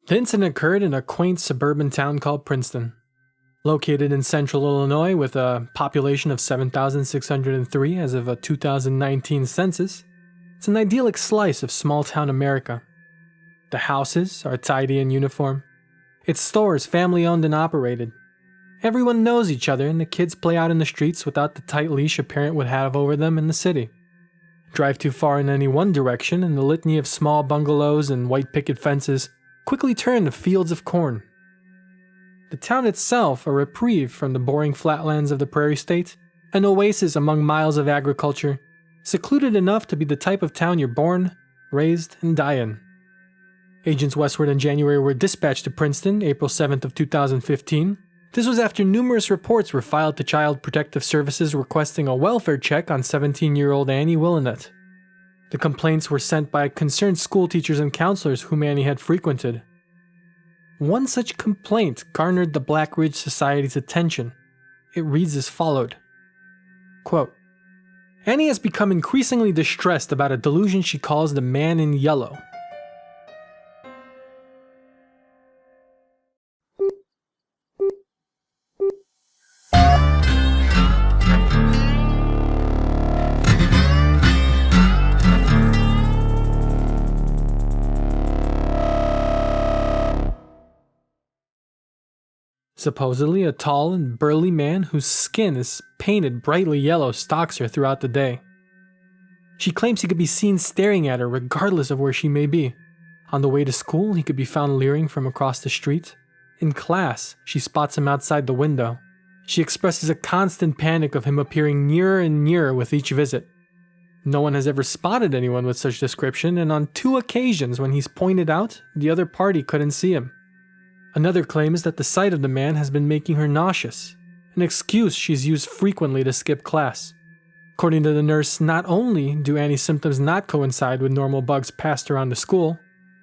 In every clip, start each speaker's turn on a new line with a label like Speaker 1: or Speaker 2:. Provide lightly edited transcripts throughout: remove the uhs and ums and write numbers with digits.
Speaker 1: The incident occurred in a quaint suburban town called Princeton. Located in central Illinois with a population of 7,603 as of a 2019 census, it's an idyllic slice of small-town America. The houses are tidy and uniform. Its stores family-owned and operated. Everyone knows each other and the kids play out in the streets without the tight leash a parent would have over them in the city. Drive too far in any one direction and the litany of small bungalows and white picket fences quickly turn to fields of corn. The town itself, a reprieve from the boring flatlands of the prairie state, an oasis among miles of agriculture, secluded enough to be the type of town you're born, raised, and die in. Agents Westward and January were dispatched to Princeton April 7th of 2015. This was after numerous reports were filed to Child Protective Services requesting a welfare check on 17-year-old Annie Willenette. The complaints were sent by concerned school teachers and counselors whom Annie had frequented. One such complaint garnered the Black Ridge Society's attention. It reads as followed. Quote, Annie has become increasingly distressed about a delusion she calls the man in yellow. Supposedly, a tall and burly man whose skin is painted brightly yellow stalks her throughout the day. She claims he could be seen staring at her regardless of where she may be. On the way to school, he could be found leering from across the street. In class, she spots him outside the window. She expresses a constant panic of him appearing nearer and nearer with each visit. No one has ever spotted anyone with such description, and on 2 occasions when he's pointed out, the other party couldn't see him. Another claims that the sight of the man has been making her nauseous, an excuse she's used frequently to skip class. According to the nurse, not only do Annie's symptoms not coincide with normal bugs passed around the school,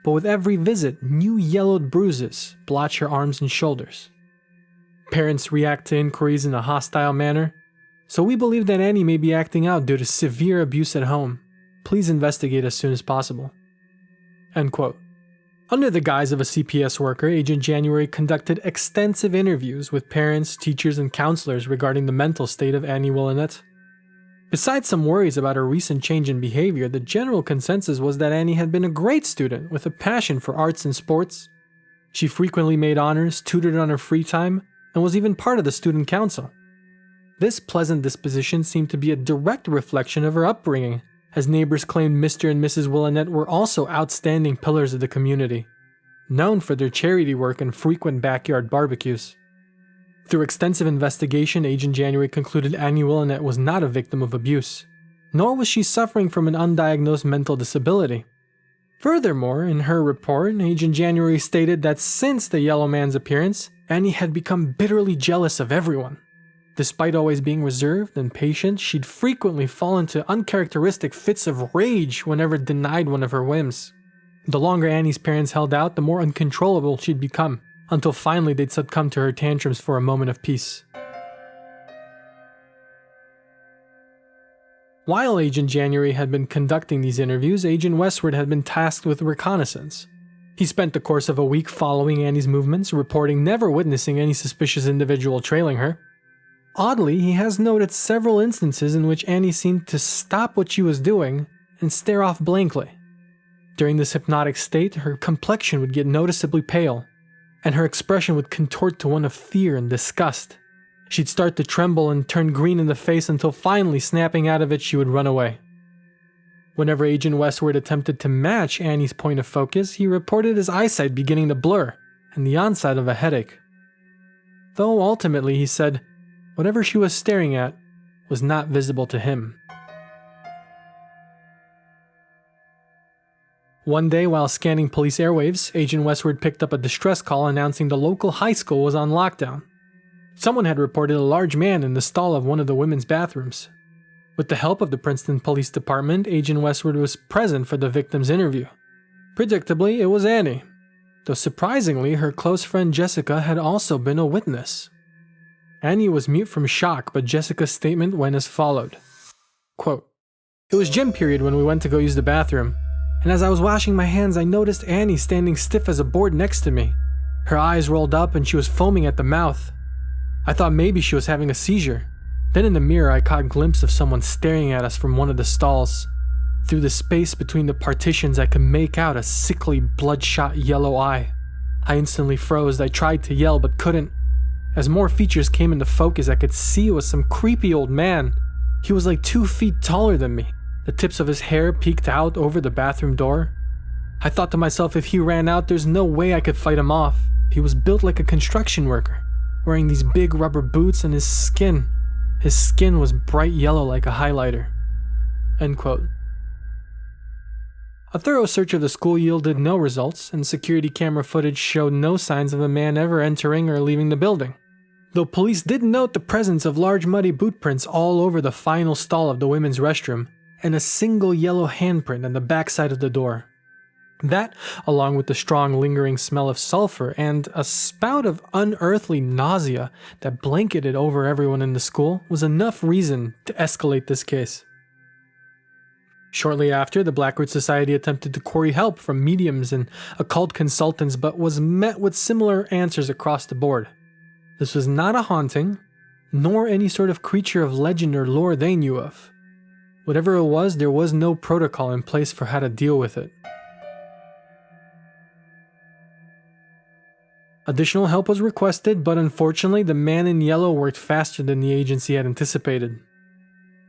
Speaker 1: but with every visit, new yellowed bruises blotch her arms and shoulders. Parents react to inquiries in a hostile manner, so we believe that Annie may be acting out due to severe abuse at home. Please investigate as soon as possible. End quote. Under the guise of a CPS worker, Agent January conducted extensive interviews with parents, teachers, and counselors regarding the mental state of Annie Willenette. Besides some worries about her recent change in behavior, the general consensus was that Annie had been a great student with a passion for arts and sports. She frequently made honors, tutored on her free time, and was even part of the student council. This pleasant disposition seemed to be a direct reflection of her upbringing, as neighbors claimed Mr. and Mrs. Willenette were also outstanding pillars of the community, known for their charity work and frequent backyard barbecues. Through extensive investigation, Agent January concluded Annie Willenette was not a victim of abuse, nor was she suffering from an undiagnosed mental disability. Furthermore, in her report, Agent January stated that since the Yellow Man's appearance, Annie had become bitterly jealous of everyone. Despite always being reserved and patient, she'd frequently fall into uncharacteristic fits of rage whenever denied one of her whims. The longer Annie's parents held out, the more uncontrollable she'd become, until finally they'd succumb to her tantrums for a moment of peace. While Agent January had been conducting these interviews, Agent Westward had been tasked with reconnaissance. He spent the course of a week following Annie's movements, reporting never witnessing any suspicious individual trailing her. Oddly, he has noted several instances in which Annie seemed to stop what she was doing and stare off blankly. During this hypnotic state, her complexion would get noticeably pale, and her expression would contort to one of fear and disgust. She'd start to tremble and turn green in the face until finally, snapping out of it, she would run away. Whenever Agent Westward attempted to match Annie's point of focus, he reported his eyesight beginning to blur and the onset of a headache. Though ultimately, he said, whatever she was staring at was not visible to him. One day, while scanning police airwaves, Agent Westward picked up a distress call announcing the local high school was on lockdown. Someone had reported a large man in the stall of one of the women's bathrooms. With the help of the Princeton Police Department, Agent Westward was present for the victim's interview. Predictably, it was Annie, though surprisingly, her close friend Jessica had also been a witness. Annie was mute from shock, but Jessica's statement went as followed. Quote, "It was gym period when we went to go use the bathroom. and as I was washing my hands, I noticed Annie standing stiff as a board next to me. Her eyes rolled up and she was foaming at the mouth. I thought maybe she was having a seizure. Then in the mirror, I caught a glimpse of someone staring at us from one of the stalls. Through the space between the partitions, I could make out a sickly, bloodshot yellow eye. I instantly froze. I tried to yell but couldn't. As more features came into focus, I could see it was some creepy old man. He was like 2 feet taller than me. The tips of his hair peeked out over the bathroom door. I thought to myself, if he ran out, there's no way I could fight him off. He was built like a construction worker, wearing these big rubber boots, and his skin was bright yellow like a highlighter. End quote. A thorough search of the school yielded no results, and security camera footage showed no signs of a man ever entering or leaving the building. Though police did note the presence of large muddy boot prints all over the final stall of the women's restroom, and a single yellow handprint on the backside of the door. That, along with the strong lingering smell of sulfur and a spout of unearthly nausea that blanketed over everyone in the school, was enough reason to escalate this case. Shortly after, the Blackroot Society attempted to query help from mediums and occult consultants, but was met with similar answers across the board. This was not a haunting, nor any sort of creature of legend or lore they knew of. Whatever it was, there was no protocol in place for how to deal with it. Additional help was requested, but unfortunately, the man in yellow worked faster than the agency had anticipated.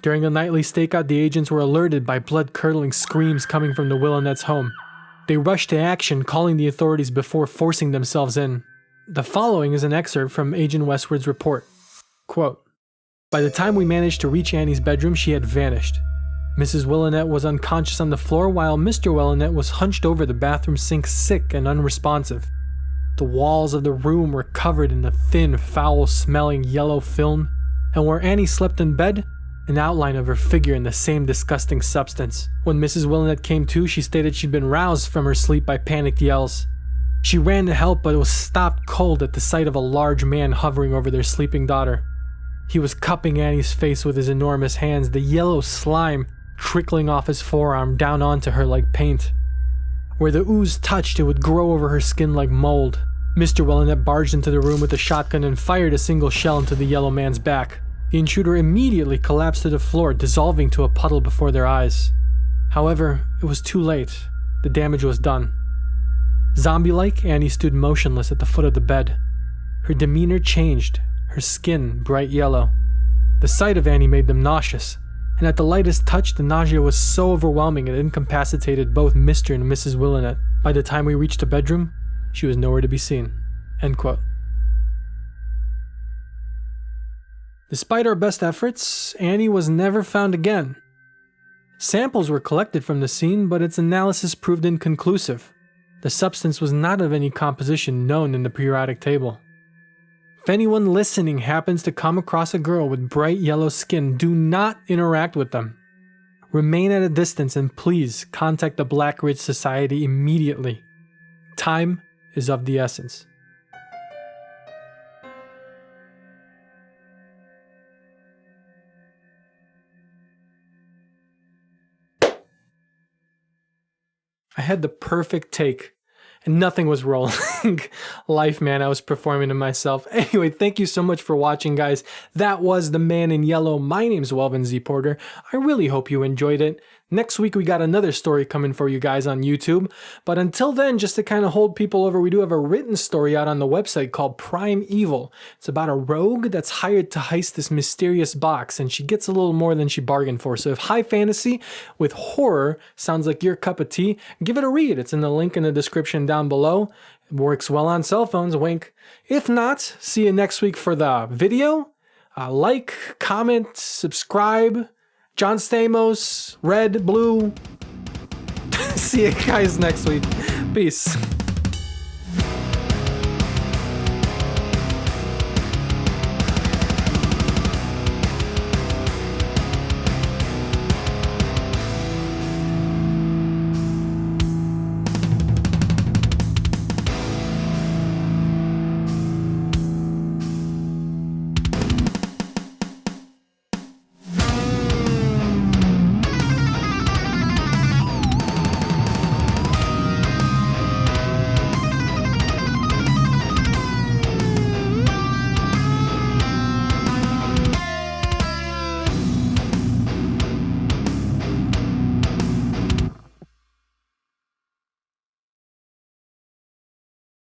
Speaker 1: During a nightly stakeout, the agents were alerted by blood-curdling screams coming from the Willonettes' home. They rushed to action, calling the authorities before forcing themselves in. The following is an excerpt from Agent Westward's report. Quote, "By the time we managed to reach Annie's bedroom, she had vanished. Mrs. Willonette was unconscious on the floor, while Mr. Willonette was hunched over the bathroom sink, sick and unresponsive. The walls of the room were covered in a thin, foul-smelling yellow film, and where Annie slept in bed, an outline of her figure in the same disgusting substance. When Mrs. Willonette came to, she stated she'd been roused from her sleep by panicked yells. She ran to help, but was stopped cold at the sight of a large man hovering over their sleeping daughter. He was cupping Annie's face with his enormous hands, the yellow slime trickling off his forearm down onto her like paint. Where the ooze touched, it would grow over her skin like mold. Mr. Willonette barged into the room with a shotgun and fired a single shell into the yellow man's back. The intruder immediately collapsed to the floor, dissolving to a puddle before their eyes. However, it was too late. The damage was done. Zombie-like, Annie stood motionless at the foot of the bed. Her demeanor changed, her skin bright yellow. The sight of Annie made them nauseous, and at the lightest touch, the nausea was so overwhelming it incapacitated both Mr. and Mrs. Willonette. By the time we reached the bedroom, she was nowhere to be seen." End quote. Despite our best efforts, Annie was never found again. Samples were collected from the scene, but its analysis proved inconclusive. The substance was not of any composition known in the periodic table. If anyone listening happens to come across a girl with bright yellow skin, do not interact with them. Remain at a distance and please contact the Blackroot Society immediately. Time is of the essence. I had the perfect take, and nothing was rolling. Life, man, I was performing to myself. Anyway, thank you so much for watching, guys. That was The Man in Yellow. My name's Welvin Z. Porter. I really hope you enjoyed it. Next week, we got another story coming for you guys on YouTube. But until then, just to kind of hold people over, we do have a written story out on the website called Prime Evil. It's about a rogue that's hired to heist this mysterious box, and she gets a little more than she bargained for. So if high fantasy with horror sounds like your cup of tea, give it a read. It's in the link in the description down below. It works well on cell phones, wink. If not, see you next week for the video. Like, comment, subscribe. John Stamos, red, blue. See you guys next week. Peace.